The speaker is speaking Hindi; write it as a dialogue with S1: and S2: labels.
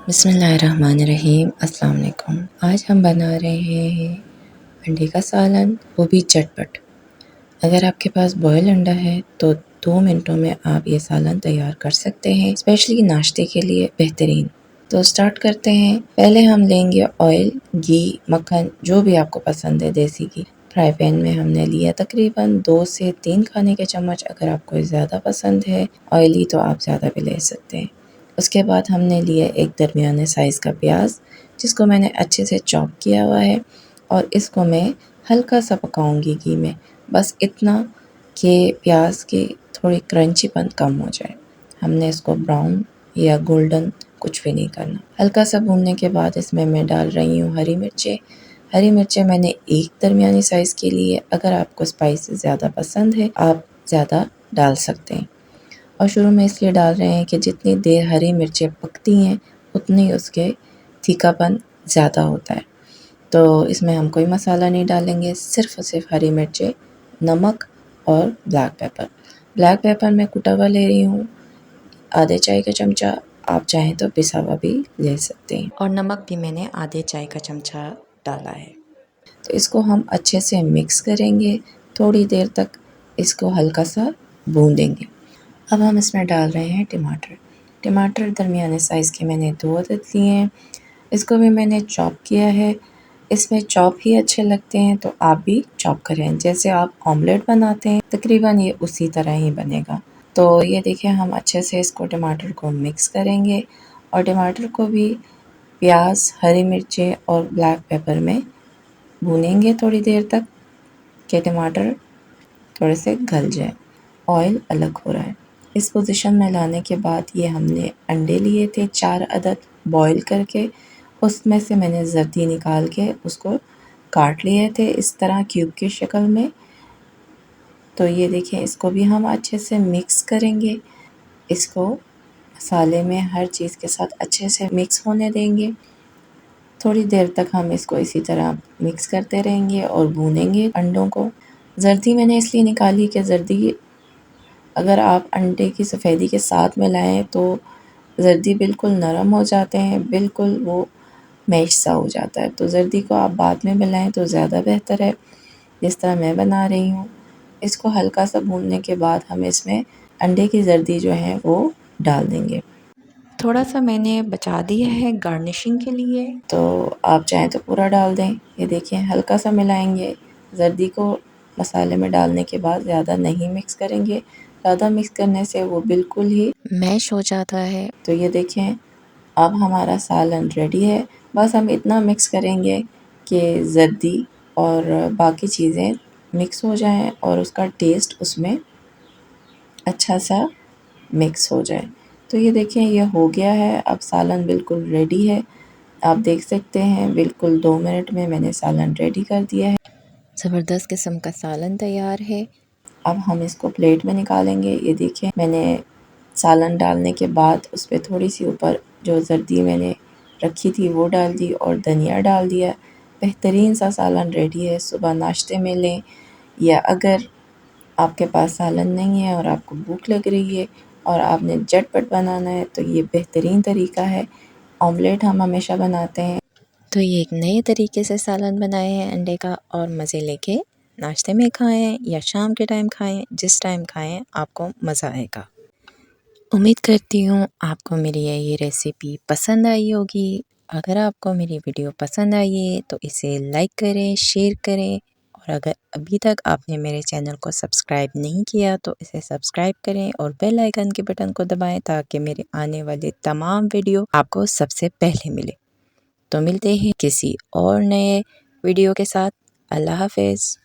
S1: बिस्मिल्लाहिर्रहमानिर्रहीम। अस्सलाम वालेकुम। आज हम बना रहे हैं अंडे का सालन, वो भी चटपट। अगर आपके पास बॉयल अंडा है तो 2 मिनटों में आप ये सालन तैयार कर सकते हैं, स्पेशली नाश्ते के लिए बेहतरीन। तो स्टार्ट करते हैं। पहले हम लेंगे ऑयल, घी, मक्खन, जो भी आपको पसंद है, देसी घी। फ्राई पैन में हमने लिया तकरीबन 2 से 3 खाने के चम्मच। अगर आपको ज़्यादा पसंद है ऑयली तो आप ज़्यादा भी ले सकते हैं। उसके बाद हमने लिया एक दरमियाने साइज़ का प्याज, जिसको मैंने अच्छे से चॉप किया हुआ है, और इसको मैं हल्का सा पकाऊंगी घी में, बस इतना कि प्याज की थोड़ी क्रंचीपन कम हो जाए। हमने इसको ब्राउन या गोल्डन कुछ भी नहीं करना। हल्का सा भूनने के बाद इसमें मैं डाल रही हूँ हरी मिर्चें। हरी मिर्चें मैंने एक दरमियानी साइज़ के लिए। अगर आपको स्पाइसी ज़्यादा पसंद है आप ज़्यादा डाल सकते हैं, और शुरू में इसलिए डाल रहे हैं कि जितनी देर हरी मिर्चें पकती हैं उतनी उसके तीखापन ज़्यादा होता है। तो इसमें हम कोई मसाला नहीं डालेंगे, सिर्फ़ और सिर्फ हरी मिर्चें, नमक और ब्लैक पेपर। ब्लैक पेपर मैं कुटा हुआ ले रही हूँ, आधे चाय का चमचा। आप चाहें तो पिसा हुआ भी ले सकते हैं, और नमक भी मैंने आधे चाय का चमचा डाला है। तो इसको हम अच्छे से मिक्स करेंगे, थोड़ी देर तक इसको हल्का सा भूनेंगे। अब हम इसमें डाल रहे हैं टमाटर। टमाटर दरमियाने साइज़ के मैंने 2 अदद लिए हैं। इसको भी मैंने चॉप किया है। इसमें चॉप ही अच्छे लगते हैं तो आप भी चॉप करें। जैसे आप ऑमलेट बनाते हैं तकरीबन ये उसी तरह ही बनेगा। तो ये देखिए, हम अच्छे से इसको टमाटर को मिक्स करेंगे, और टमाटर को भी प्याज, हरी मिर्चें और ब्लैक पेपर में भूनेंगे थोड़ी देर तक कि टमाटर थोड़े से गल जाए। ऑयल अलग हो रहा है। इस पोजीशन में लाने के बाद ये हमने अंडे लिए थे 4 अदद बॉईल करके, उसमें से मैंने जर्दी निकाल के उसको काट लिए थे इस तरह क्यूब की शक्ल में। तो ये देखिए, इसको भी हम अच्छे से मिक्स करेंगे। इसको मसाले में हर चीज़ के साथ अच्छे से मिक्स होने देंगे। थोड़ी देर तक हम इसको इसी तरह मिक्स करते रहेंगे और भूनेंगे अंडों को। जर्दी मैंने इसलिए निकाली कि जर्दी अगर आप अंडे की सफ़ेदी के साथ मिलाएं तो जर्दी बिल्कुल नरम हो जाते हैं, बिल्कुल वो मैश सा हो जाता है। तो जर्दी को आप बाद में मिलाएं तो ज़्यादा बेहतर है, जिस तरह मैं बना रही हूँ। इसको हल्का सा भूनने के बाद हम इसमें अंडे की जर्दी जो है वो डाल देंगे। थोड़ा सा मैंने बचा दिया है गार्निशिंग के लिए, तो आप चाहें तो पूरा डाल दें। ये देखिए, हल्का सा मिलाएंगे। जर्दी को मसाले में डालने के बाद ज़्यादा नहीं मिक्स करेंगे, ज़्यादा मिक्स करने से वो बिल्कुल ही मैश हो जाता है। तो ये देखें, अब हमारा सालन रेडी है। बस हम इतना मिक्स करेंगे कि जर्दी और बाकी चीज़ें मिक्स हो जाएं और उसका टेस्ट उसमें अच्छा सा मिक्स हो जाए। तो ये देखें, ये हो गया है। अब सालन बिल्कुल रेडी है। आप देख सकते हैं, बिल्कुल 2 मिनट में मैंने सालन रेडी कर दिया है। ज़बरदस्त किस्म का सालन तैयार है। अब हम इसको प्लेट में निकालेंगे। ये देखिए, मैंने सालन डालने के बाद उस पर थोड़ी सी ऊपर जो जर्दी मैंने रखी थी वो डाल दी और धनिया डाल दिया। बेहतरीन सा सालन रेडी है। सुबह नाश्ते में लें, या अगर आपके पास सालन नहीं है और आपको भूख लग रही है और आपने झटपट बनाना है तो ये बेहतरीन तरीका है। ऑमलेट हम हमेशा बनाते हैं, तो ये एक नए तरीके से सालन बनाए हैं अंडे का, और मज़े लेके नाश्ते में खाएं या शाम के टाइम खाएं, जिस टाइम खाएं आपको मज़ा आएगा। उम्मीद करती हूँ आपको मेरी ये रेसिपी पसंद आई होगी। अगर आपको मेरी वीडियो पसंद आई है तो इसे लाइक करें, शेयर करें, और अगर अभी तक आपने मेरे चैनल को सब्सक्राइब नहीं किया तो इसे सब्सक्राइब करें और बेल आइकन के बटन को दबाएं ताकि मेरे आने वाले तमाम वीडियो आपको सबसे पहले मिले। तो मिलते हैं किसी और नए वीडियो के साथ। अल्लाह हाफ़िज़।